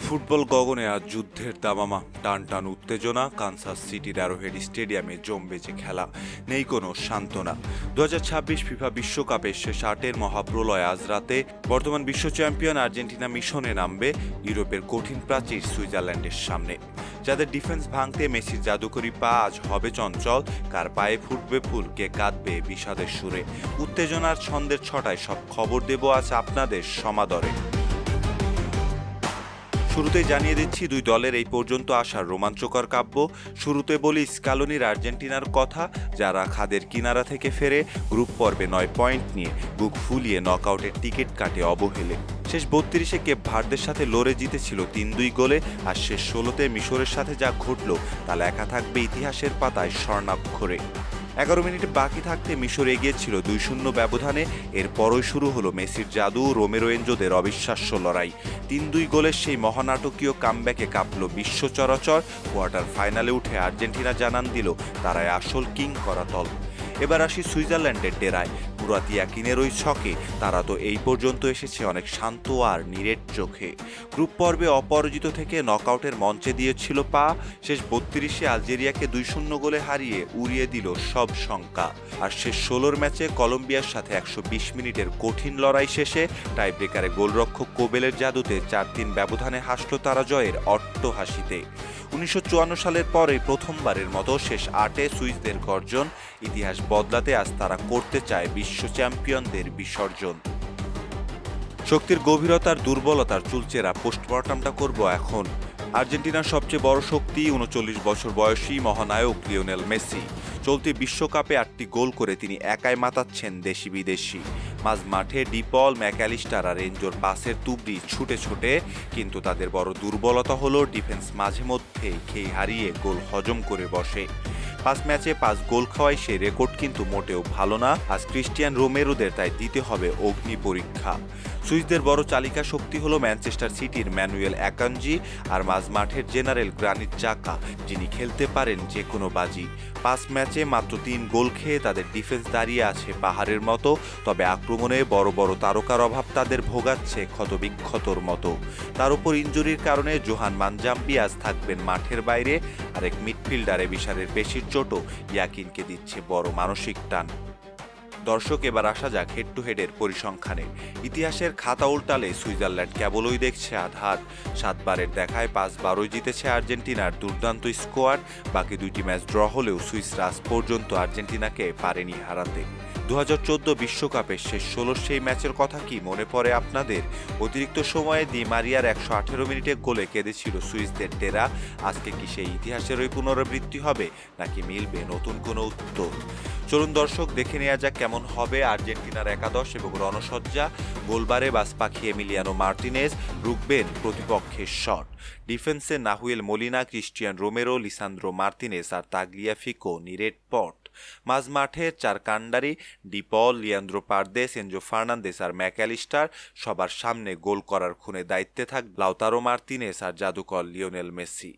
Football গগনে আজ যুদ্ধের দামামা, টান টান উত্তেজনা। কানসাস সিটির অ্যারোহেড স্টেডিয়ামে জমবে যে খেলা, নেই কোনো সান্ত্বনা। 2026 ফিফা বিশ্বকাপের শেষ আটের মহাপ্রলয় আজ রাতে। বর্তমান বিশ্ব চ্যাম্পিয়ন আর্জেন্টিনা মিশনে নামবে ইউরোপের কঠিন প্রাচীর সুইজারল্যান্ডের সামনে। যাদের ডিফেন্স ভাঙতে মেসির জাদুকরি পা আজ হবে চঞ্চল, কার পায়ে ফুটবে ফুল, কে কাঁদবে বিষাদের সুরে। উত্তেজনার ছন্দের ছটায় সব খবর দেব আজ আপনাদের সমাদরে। শুরুতেই জানিয়ে দিচ্ছি দুই দলের এই পর্যন্ত আসার রোমাঞ্চকর কাব্য। শুরুতে বলি স্কালোনির আর্জেন্টিনার কথা, যারা খাদের কিনারা থেকে ফেরে গ্রুপ পর্বে 9 পয়েন্ট নিয়ে বুক ফুলিয়ে নকআউটের টিকিট কাটে অবহেলে। শেষ 32-এ কেপ ভার্দের সাথে লড়ে জিতেছিল 3-2 গোলে, আর শেষ 16-তে মিশরের সাথে যা ঘটল তা লেখা থাকবে ইতিহাসের পাতায় স্বর্ণাক্ষরে। 11 মিনিট বাকি থাকতে মিশর এগিয়েছিল 2-0 ব্যবধানে। এরপরই শুরু হলো মেসির জাদু, রোমেরো এনজোদের অবিশ্বাস্য লড়াই। 3-2 গোলের সেই মহানাটকীয় কামব্যাকে কাঁপল বিশ্ব চরাচর। কোয়ার্টার ফাইনালে উঠে আর্জেন্টিনা জানান দিল তারাই আসল কিং করাতল। এবার আসি সুইজারল্যান্ডের ডেরায়। মুরাত ইয়াকিনের ওই ছকে তারা তো এই পর্যন্ত এসেছে অনেক শান্ত আর নিরেট চোখে। গ্রুপ পর্বে অপরাজিত থেকে নকআউটের মঞ্চে দিয়েছিল পা। শেষ 32-এ আলজেরিয়াকে 2-0 গোলে হারিয়ে উড়িয়ে দিল সব শঙ্কা। আর শেষ 16-র ম্যাচে কলম্বিয়ার সাথে 120 মিনিটের কঠিন লড়াই শেষে টাইব্রেকারে গোলরক্ষক কোবেলের জাদুতে 4-3 ব্যবধানে হাসল তারা জয়ের অট্টহাসিতে। 1954 সালের পরে প্রথমবারের মতো শেষ 8-এ সুইসদের গর্জন। ইতিহাস বদলাতে আজ তারা করতে চায় বিশ্ব চ্যাম্পিয়নদের বিসর্জন। শক্তির গভীরতার দুর্বলতার চুলচেরা পোস্টমর্টমটা করব এখন। আর্জেন্টিনার সবচেয়ে বড় শক্তি 39 বছর বয়সী মহানায়ক লিওনেল মেসি। চলতি বিশ্বকাপে 8টি গোল করে তিনি একাই মাতাচ্ছেন দেশি বিদেশি। মাঝ মাঠে ডিপল, ম্যাকঅ্যালিস্টার আর এনজোর পাসের তুবড়ি ছুটে ছুটে, কিন্তু তাদের বড় দুর্বলতা হলো ডিফেন্স মাঝে মধ্যে খেই হারিয়ে গোল হজম করে বসে। 5 ম্যাচে 5 গোল খাওয়াই সেই রেকর্ড কিন্তু মোটেও ভালো না। আজ ক্রিস্টিয়ান রোমেরোদের তাই দিতে হবে অগ্নি পরীক্ষা। সুইসদের বড় চালিকা শক্তি হলো ম্যানচেস্টার সিটির ম্যানুয়েল অ্যাকানজি আর মাঝ মাঠের জেনারেল গ্রানিট জাকা, যিনি খেলতে পারেন যে কোনো বাজি। 5 ম্যাচে মাত্র 3 গোল খেয়ে তাদের ডিফেন্স দাঁড়িয়ে আছে পাহাড়ের মতো, তবে আক্রমণে বড় বড় তারকার অভাব তাদের ভোগাচ্ছে ক্ষতবিক্ষতর মতো। তার উপর ইনজুরির কারণে জোহান মানজাম্বি আজ থাকবেন মাঠের বাইরে। আরেক মিডফিল্ডারে বিশারের পেশির চোটও ইয়াকিনকে দিচ্ছে বড় মানসিক টান। দর্শক, এবার আসা যাক হেড টু হেডের পরিসংখ্যানে। ইতিহাসের খাতা উল্টালে সুইজারল্যান্ড কেবলই দেখছে আধার। 7 বারের দেখায় 5বারই জিতেছে আর্জেন্টিনার দুর্দান্ত স্কোয়াড। বাকি 2টি ম্যাচ ড্র হলেও সুইসরা আজ পর্যন্ত আর্জেন্টিনাকে পারেনি হারাতে। 2014 বিশ্বকাপের শেষ 16 সেই ম্যাচের কথা কি মনে পড়ে আপনাদের? অতিরিক্ত সময়ে দি মারিয়ার 118 মিনিটে গোলে কেঁদেছিল সুইসদের ডেরা। আজকে কি সেই ইতিহাসের ওই পুনরাবৃত্তি হবে, নাকি মিলবে নতুন কোনো উত্তর? চলুন দর্শক, দেখে নেওয়া যাক কেমন হবে আর্জেন্টিনার একাদশ এবং রণসজ্জা। গোলবারে বাস পাখি এমিলিয়ানো মার্টিনেজ রুখবেন প্রতিপক্ষের শট। ডিফেন্সে Nahuel Molina, Cristian Romero, Lisandro Martinez আর তাগলিয়াফিকো নিরেট পট। মাঝ মাঠে 4 কান্ডারি, De Paul, Leandro Paredes, Enzo Fernandez আর ম্যাকঅ্যালিস্টার। সবার সামনে গোল করার খুনে দায়িত্বে থাকবে লাউতারো মার্তিনেজ আর জাদুকর লিওনেল মেসি।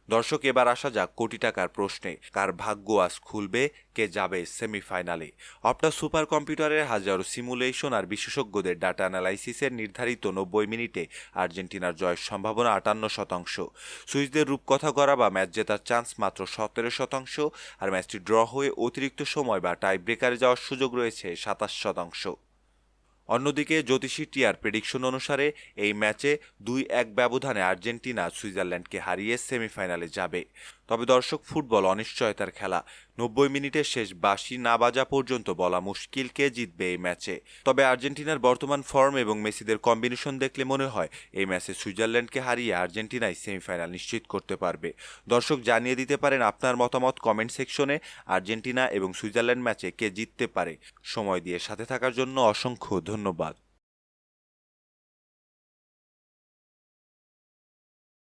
দর্শক, এবার আসা যাক কোটি টাকার প্রশ্নে। কার ভাগ্য আজ খুলবে, কে যাবে সেমিফাইনালে? অপটা সুপার কম্পিউটারের হাজারো সিমুলেশন আর বিশেষজ্ঞদের ডাটা অ্যানালাইসিসের নির্ধারিত 90 মিনিটে আর্জেন্টিনার জয়ের সম্ভাবনা 58%। সুইসদের রূপকথা গড়া বা ম্যাচ জেতার চান্স মাত্র 17%, আর ম্যাচটি ড্র হয়ে অতিরিক্ত সময় বা টাই ব্রেকারে যাওয়ার সুযোগ রয়েছে 27%। অন্যদিকে জ্যোতিষী টিয়ার প্রেডিকশন অনুসারে এই ম্যাচে 2-1 ব্যবধানে আর্জেন্টিনা সুইজারল্যান্ডকে হারিয়ে সেমিফাইনালে যাবে। তবে দর্শক, ফুটবল অনিশ্চয়তার খেলা। 90 মিনিটের শেষ বাঁশি না বাজা পর্যন্ত বলা মুশকিল কে জিতবে এই ম্যাচে। তবে আর্জেন্টিনার বর্তমান ফর্ম এবং মেসিদের কম্বিনেশন দেখলে মনে হয় এই ম্যাচে সুইজারল্যান্ডকে হারিয়ে আর্জেন্টিনাই সেমিফাইনাল নিশ্চিত করতে পারবে। দর্শক, জানিয়ে দিতে পারেন আপনার মতামত কমেন্ট সেকশনে। আর্জেন্টিনা এবং সুইজারল্যান্ড ম্যাচে কে জিততে পারে? সময় দিয়ে সাথে থাকার জন্য অসংখ্য ধন্যবাদ।